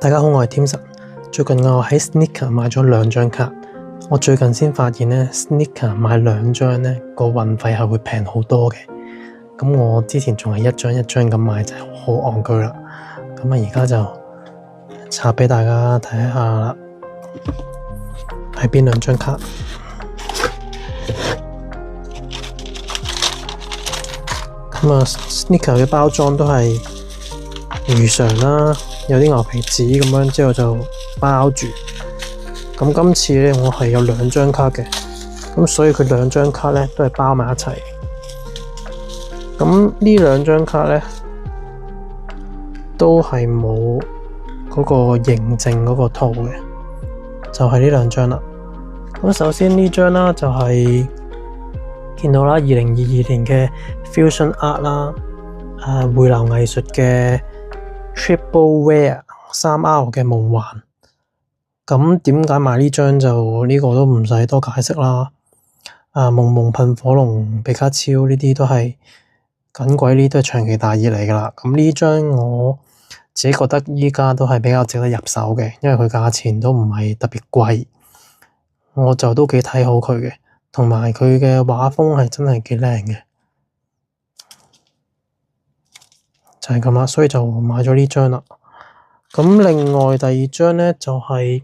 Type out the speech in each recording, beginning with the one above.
大家好，我係添神。最近我喺 Sneaker 買咗2張卡，我最近先發現呢 Sneaker 買2張呢個運費係會平好多嘅。咁我之前仲係一張一張咁買，就係好戇居啦。咁而家就插俾大家睇下啦，係邊2張卡？Sneaker 嘅包裝都係如常啦，有啲牛皮紙咁樣之後就包住。咁今次呢，我係有2張卡嘅，咁所以佢2張卡呢都係包埋一齊。咁呢2張卡呢都係冇嗰個認證嗰個套嘅，就係呢2張啦。咁首先呢張啦就係見到啦，2022年嘅 Fusion Art 啦，匯流藝術嘅 Triple Rare 3R 嘅夢幻。咁點解買呢張就呢個都唔使多解釋啦。夢夢噴火龍、比卡超呢啲都係緊鬼，呢都係長期大熱嚟噶啦。咁呢張我自己覺得依家都係比較值得入手嘅，因為佢價錢都唔係特別貴，我就都幾睇好佢嘅，同埋佢嘅畫風係真係幾靚嘅，就係咁啦，所以就買咗呢張啦。咁另外第2張呢就係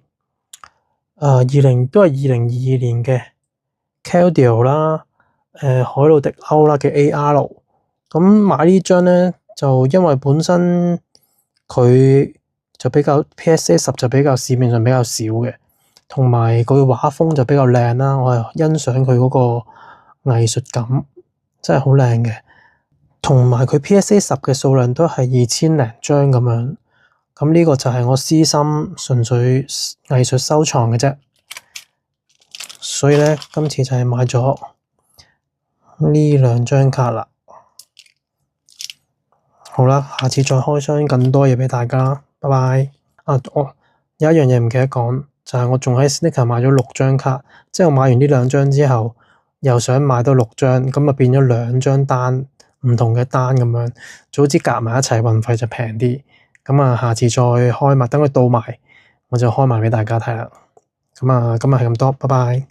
都係2022年嘅 Keldeo 啦，海路迪歐啦嘅 AR。咁買呢張呢就因為本身佢就比較 PSA 10就比較市面上比較少嘅，同埋佢畫風就比較靚啦，我係欣賞佢嗰個藝術感，真係好靚嘅。同埋佢 PSA 10嘅數量都係2000零張咁樣。咁呢個就係我私心純粹藝術收藏嘅啫，所以呢，今次就係買咗呢2張卡啦。好啦，下次再開箱更多嘢俾大家，拜拜。有一樣嘢唔記得講，就係我仲喺 Sneaker 買咗6張卡，即係我買完呢2張之後，又想買多6張，咁啊變咗2張單，唔同嘅單咁樣，早知夾埋一齊運費就平啲。咁啊，下次再開埋，等佢到埋，我就開埋俾大家睇啦。咁啊，今日係咁多，拜拜。